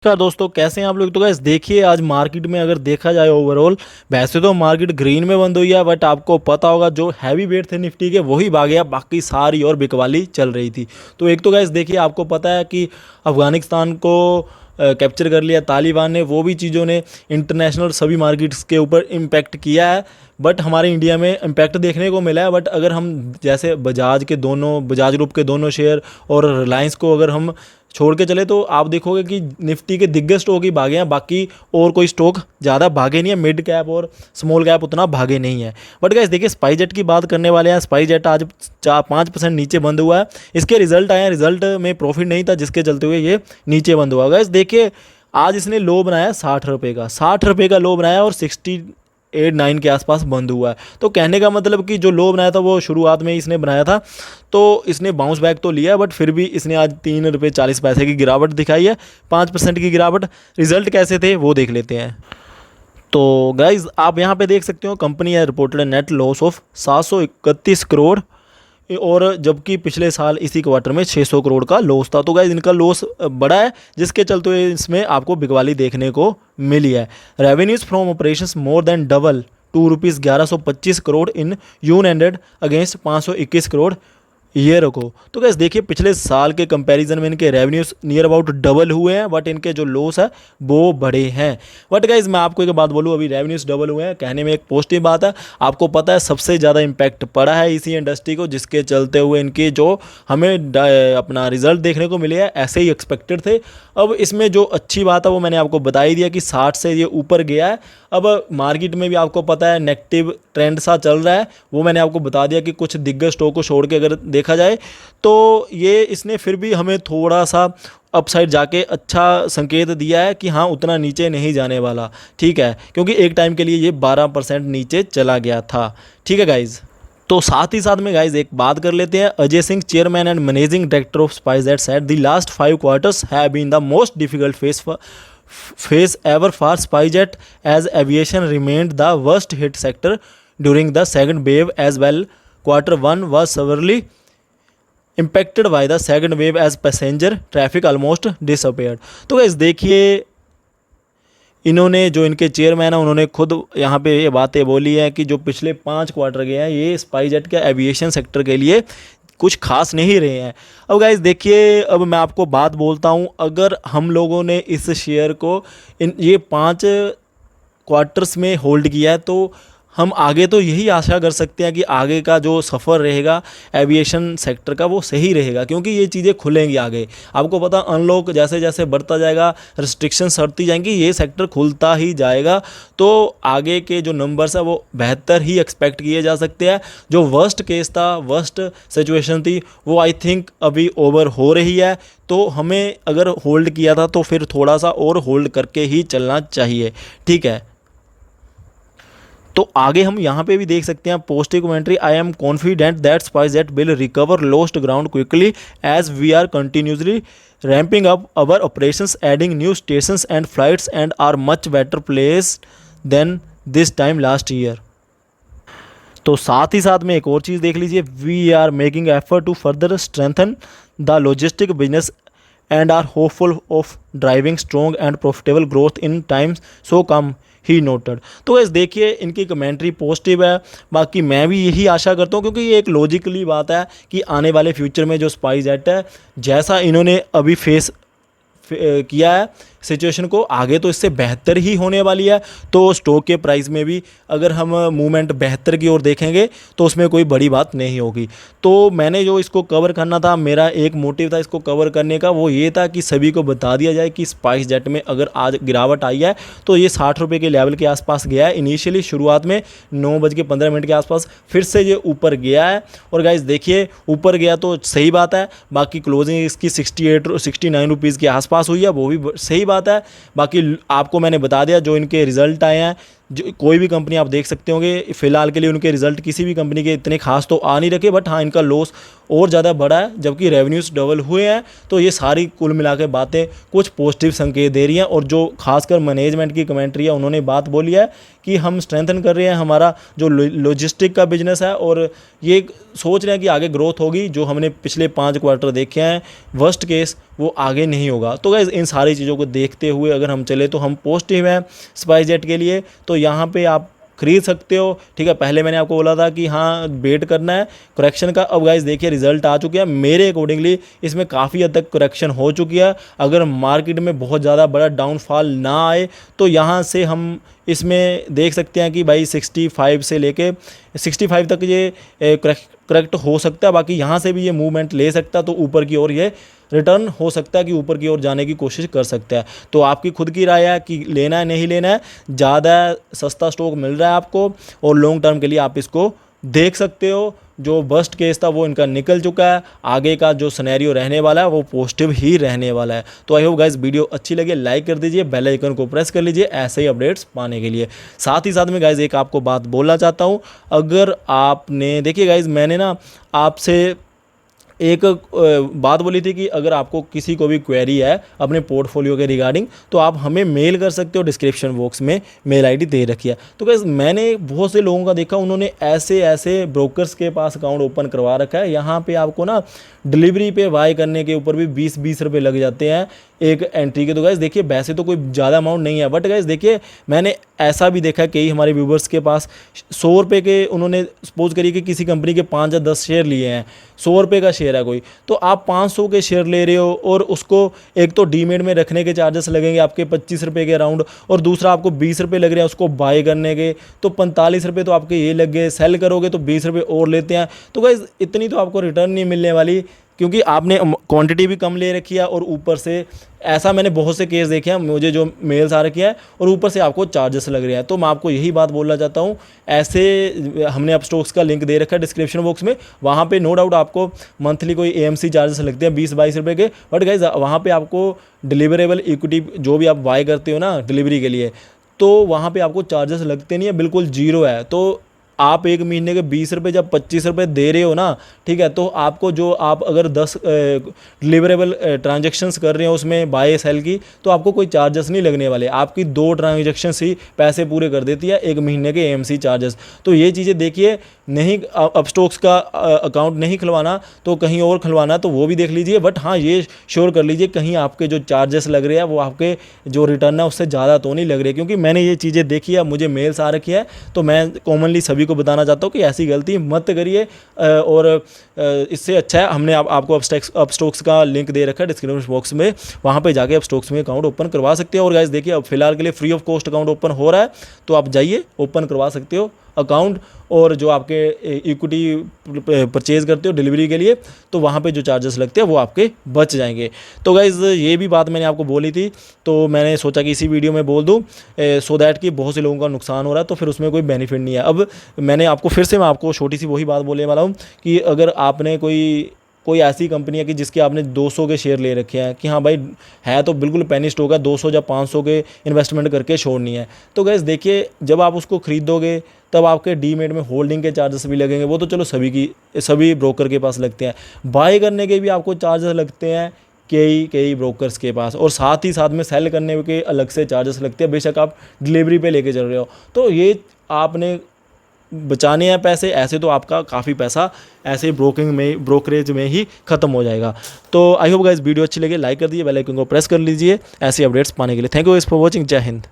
नमस्कार दोस्तों, कैसे हैं आप लोग। तो गाइस देखिए, आज मार्केट में अगर देखा जाए ओवरऑल, वैसे तो मार्केट ग्रीन में बंद हुई है, बट आपको पता होगा जो हैवी वेट थे निफ्टी के वही भागे, अब बाकी सारी और बिकवाली चल रही थी। तो एक तो गाइस देखिए, आपको पता है कि अफगानिस्तान को कैप्चर कर लिया तालिबान ने, वो भी चीज़ों ने इंटरनेशनल सभी मार्केट्स के ऊपर इम्पैक्ट किया है। बट हमारे इंडिया में इम्पैक्ट देखने को मिला है। बट अगर हम जैसे बजाज ग्रुप के दोनों शेयर और रिलायंस को अगर हम छोड़ के चले, तो आप देखोगे कि निफ्टी के दिग्गज स्टॉक ही भागे हैं, बाकी और कोई स्टॉक ज़्यादा भागे नहीं है। मिड कैप और स्मॉल कैप उतना भागे नहीं है। बट गाइस देखिए, स्पाइसजेट की बात करने वाले हैं। स्पाइसजेट आज 5% नीचे बंद हुआ है। इसके रिजल्ट आए हैं, रिजल्ट में प्रॉफिट नहीं था, जिसके चलते हुए ये नीचे बंद हुआ। गाइस देखिए, आज इसने लो बनाया 60 रुपये का, 60 रुपये का लो बनाया और 68-9 के आसपास बंद हुआ है। तो कहने का मतलब कि जो लो बनाया था वो शुरुआत में ही इसने बनाया था, तो इसने बाउंस बैक तो लिया, बट फिर भी इसने आज 3 रुपये 40 पैसे की गिरावट दिखाई है, 5% की गिरावट। रिजल्ट कैसे थे वो देख लेते हैं। तो गाइज आप यहाँ पे देख सकते हो, कंपनी है reported net loss of 731 crore, और जबकि पिछले साल इसी क्वार्टर में 600 करोड़ का लॉस था। तो गाइज इनका लॉस बड़ा है, जिसके चलते हुए इसमें आपको बिकवाली देखने को मिली है। Revenues from operations more than double to rupees 1125 crore in June ended against 521 crore year को। तो गैस देखिए, पिछले साल के कंपैरिजन में इनके रेवेन्यूज़ नियर अबाउट डबल हुए हैं, बट इनके जो लॉस है वो बड़े हैं। बट गाइज मैं आपको एक बात बोलूँ, अभी रेवेन्यूज़ डबल हुए हैं कहने में एक पॉजिटिव बात है। आपको पता है सबसे ज़्यादा इम्पैक्ट पड़ा है इसी इंडस्ट्री को, जिसके चलते हुए इनके जो हमें अपना रिजल्ट देखने को मिले हैं ऐसे ही एक्सपेक्टेड थे। अब इसमें जो अच्छी बात है वो मैंने आपको बता ही दिया कि 60 से ये ऊपर गया है। अब मार्केट में भी आपको पता है नेगेटिव ट्रेंड सा चल रहा है, वो मैंने आपको बता दिया कि कुछ दिग्गज स्टॉक को छोड़ के अगर देखा जाए तो ये इसने फिर भी हमें थोड़ा सा अपसाइड जाके अच्छा संकेत दिया है कि हाँ, उतना नीचे नहीं जाने वाला। ठीक है, क्योंकि एक टाइम के लिए ये 12% नीचे चला गया था। ठीक है गाइज, तो साथ ही साथ में गाइज एक बात कर लेते हैं। Ajay Singh, chairman and managing director of SpiceJet, said the last 5 quarters have been the most difficult phase ever for SpiceJet, as aviation remained the worst hit sector during the second wave as well. Quarter 1 was severely impacted by the second wave as passenger traffic almost disappeared. तो guys देखिए, इन्होंने जो इनके chairman हैं उन्होंने खुद यहाँ पे ये बातें बोली है कि जो पिछले 5 क्वार्टर गए हैं ये स्पाइसजेट के एविएशन सेक्टर के लिए कुछ खास नहीं रहे हैं। अब गाइज देखिए, अब मैं आपको बात बोलता हूँ, अगर हम लोगों ने इस शेयर को ये 5 क्वार्टर्स में होल्ड किया है तो हम आगे तो यही आशा कर सकते हैं कि आगे का जो सफ़र रहेगा एविएशन सेक्टर का वो सही रहेगा, क्योंकि ये चीज़ें खुलेंगी आगे। आपको पता, अनलॉक जैसे जैसे बढ़ता जाएगा, रिस्ट्रिक्शंस हटती जाएंगी, ये सेक्टर खुलता ही जाएगा, तो आगे के जो नंबर्स है वो बेहतर ही एक्सपेक्ट किए जा सकते हैं। जो वर्स्ट केस था, वर्स्ट सिचुएशन थी, वो आई थिंक अभी ओवर हो रही है। तो हमें अगर होल्ड किया था तो फिर थोड़ा सा और होल्ड करके ही चलना चाहिए। ठीक है, तो आगे हम यहाँ पे भी देख सकते हैं positive commentary. I am confident that SpiceJet will recover lost ground quickly as we are continuously ramping up our operations, adding new stations and flights and are much better placed than this time last year. तो साथ ही साथ में एक और चीज़ देख लीजिए, we are making effort to further strengthen the logistic business and are hopeful of driving strong and profitable growth in times so come he noted. तो इस देखिए, इनकी कमेंट्री पॉजिटिव है। बाकी मैं भी यही आशा करता हूँ, क्योंकि ये एक लॉजिकली बात है कि आने वाले फ्यूचर में जो स्पाइसजेट है, जैसा इन्होंने अभी फेस किया है सिचुएशन को, आगे तो इससे बेहतर ही होने वाली है। तो स्टॉक के प्राइस में भी अगर हम मूवमेंट बेहतर की ओर देखेंगे तो उसमें कोई बड़ी बात नहीं होगी। तो मैंने जो इसको कवर करना था, मेरा एक मोटिव था इसको कवर करने का, वो ये था कि सभी को बता दिया जाए कि स्पाइसजेट में अगर आज गिरावट आई है तो ये 60 रुपये के लेवल के आसपास गया है। इनिशियली शुरुआत में 9:15 के आसपास फिर से ये ऊपर गया है, और गाइज देखिए ऊपर गया तो सही बात है। बाकी क्लोजिंग इसकी 69 रुपीज़ के आसपास हुई है, वो भी सही बात है। बाकी आपको मैंने बता दिया जो इनके रिजल्ट आए हैं, जो कोई भी कंपनी आप देख सकते होंगे, फिलहाल के लिए उनके रिजल्ट किसी भी कंपनी के इतने खास तो आ नहीं रखे, बट हाँ इनका लॉस और ज़्यादा बढ़ा है जबकि रेवेन्यूज़ डबल हुए हैं। तो ये सारी कुल मिला के बातें कुछ पॉजिटिव संकेत दे रही हैं। और जो खासकर मैनेजमेंट की कमेंट्री है, उन्होंने बात बोली है कि हम स्ट्रेंथन कर रहे हैं हमारा जो लॉजिस्टिक का बिजनेस है, और ये सोच रहे हैं कि आगे ग्रोथ होगी। जो हमने पिछले 5 क्वार्टर देखे हैं, वर्स्ट केस वो आगे नहीं होगा। तो गाइस इन सारी चीज़ों को देखते हुए अगर हम चले तो हम पॉजिटिव हैं स्पाइसजेट के लिए। तो यहाँ पे आप खरीद सकते हो, ठीक है। पहले मैंने आपको बोला था कि हाँ वेट करना है करेक्शन का। अब गाइस देखिए रिजल्ट आ चुके हैं, मेरे अकॉर्डिंगली इसमें काफ़ी हद तक करेक्शन हो चुकी है। अगर मार्केट में बहुत ज़्यादा बड़ा डाउनफॉल ना आए तो यहाँ से हम इसमें देख सकते हैं कि भाई 65 से लेके 65 तक ये करेक्ट हो सकता है। बाकी यहाँ से भी ये मूवमेंट ले सकता है, तो ऊपर की ओर ये रिटर्न हो सकता है कि ऊपर की ओर जाने की कोशिश कर सकता है। तो आपकी खुद की राय है कि लेना है नहीं लेना है। ज़्यादा सस्ता स्टॉक मिल रहा है आपको और लॉन्ग टर्म के लिए आप इसको देख सकते हो। जो वर्स्ट केस था वो इनका निकल चुका है, आगे का जो सिनेरियो रहने वाला है वो पॉजिटिव ही रहने वाला है। तो आई होप गाइस वीडियो अच्छी लगे, लाइक कर दीजिए, बेल आइकन को प्रेस कर लीजिए ऐसे ही अपडेट्स पाने के लिए। साथ ही साथ में गाइस एक आपको बात बोलना चाहता हूँ, अगर आपने देखिए गाइस मैंने ना आपसे एक बात बोली थी कि अगर आपको किसी को भी क्वेरी है अपने पोर्टफोलियो के रिगार्डिंग तो आप हमें मेल कर सकते हो, डिस्क्रिप्शन बॉक्स में मेल आईडी दे रखी है। तो गाइस मैंने बहुत से लोगों का देखा, उन्होंने ऐसे ब्रोकर्स के पास अकाउंट ओपन करवा रखा है। यहाँ पे आपको ना डिलीवरी पे बाय करने के ऊपर भी 20 रुपये लग जाते हैं एक एंट्री के। तो गाइस देखिए वैसे तो कोई ज़्यादा अमाउंट नहीं है, बट गाइस देखिए मैंने ऐसा भी देखा कई हमारे व्यूवर्स के पास 100 रुपये के, उन्होंने सपोज करिए कि किसी कंपनी के 5 या 10 शेयर लिए हैं, 100 रुपये का शेयर है कोई, तो आप 500 के शेयर ले रहे हो और उसको एक तो डीमेट में रखने के चार्जेस लगेंगे आपके 25 रुपये के अराउंड, और दूसरा आपको 20 रुपये लग रहे हैं उसको बाय करने के, तो 45 रुपये तो आपके ये लग गए। सेल करोगे तो 20 रुपये और लेते हैं। तो गाइस इतनी तो आपको रिटर्न नहीं मिलने वाली, क्योंकि आपने क्वांटिटी भी कम ले रखी है और ऊपर से ऐसा मैंने बहुत से केस देखे हैं, मुझे जो मेल्स आ रखी है, और ऊपर से आपको चार्जेस लग रहे हैं। तो मैं आपको यही बात बोलना चाहता हूँ, ऐसे हमने अपस्टॉक्स का लिंक दे रखा है डिस्क्रिप्शन बॉक्स में, वहाँ पे नो डाउट आपको मंथली कोई AMC चार्जेस लगते हैं 20-22 रुपये के, बट गाइज वहाँ पे आपको डिलीवरेबल इक्विटी जो भी आप बाय करते हो ना डिलीवरी के लिए, तो वहाँ पर आपको चार्जेस लगते नहीं है, बिल्कुल जीरो है। तो आप एक महीने के 20 रुपये जब 25 रुपये दे रहे हो ना, ठीक है, तो आपको जो आप अगर 10 डिलीवरेबल ट्रांजेक्शन्स कर रहे हो उसमें बाय सेल की, तो आपको कोई चार्जेस नहीं लगने वाले। आपकी 2 ट्रांजेक्शन्स ही पैसे पूरे कर देती है एक महीने के AMC चार्जेस। तो ये चीज़ें देखिए, नहीं अपस्टॉक्स का अकाउंट नहीं खुलवाना तो कहीं और खुलवाना तो वो भी देख लीजिए, बट हाँ ये श्योर कर लीजिए कहीं आपके जो चार्जेस लग रहे हैं वो आपके जो रिटर्न है उससे ज़्यादा तो नहीं लग रहे, क्योंकि मैंने ये चीज़ें देखी है, मुझे मेल्स आ रखी है। तो मैं कॉमनली सभी को बताना चाहता हूँ कि ऐसी गलती मत करिए, और इससे अच्छा है हमने आपको अपस्टॉक्स का लिंक दे रखा है डिस्क्रिप्शन बॉक्स में, वहाँ पे जाके अपस्टॉक्स में अकाउंट ओपन करवा सकते हो। और गाइस देखिए अब फिलहाल के लिए free of cost account open हो रहा है, तो आप जाइए ओपन करवा सकते हो अकाउंट, और जो आपके इक्विटी परचेज़ करते हो डिलीवरी के लिए तो वहाँ पे जो चार्जेस लगते हैं वो आपके बच जाएंगे। तो गाइज़ ये भी बात मैंने आपको बोली थी, तो मैंने सोचा कि इसी वीडियो में बोल दूँ सो दैट कि बहुत से लोगों का नुकसान हो रहा है तो फिर उसमें कोई बेनिफिट नहीं है। अब मैंने आपको फिर से मैं आपको छोटी सी वही बात बोलने वाला हूँ कि अगर आपने कोई ऐसी कंपनी है कि जिसके आपने 200 के शेयर ले रखे हैं कि हाँ भाई है तो बिल्कुल पेनी स्टॉक है, 200 या 500 के इन्वेस्टमेंट करके छोड़नी है, तो गैस देखिए जब आप उसको खरीदोगे तब आपके डीमेट में होल्डिंग के चार्जेस भी लगेंगे, वो तो चलो सभी ब्रोकर के पास लगते हैं। बाय करने के भी आपको चार्जेस लगते हैं कई ब्रोकर्स के पास, और साथ ही साथ में सेल करने के अलग से चार्जेस लगते हैं, बेशक आप डिलीवरी पे लेके चल रहे हो। तो ये आपने बचाने हैं पैसे, ऐसे तो आपका काफ़ी पैसा ऐसे ब्रोकरेज में ही ख़त्म हो जाएगा। तो आई होप गाइस वीडियो अच्छी लगे, लाइक कर दीजिए, बेल आइकन को प्रेस कर लीजिए ऐसे अपडेट्स पाने के लिए। Thank you guys for watching. जय हिंद।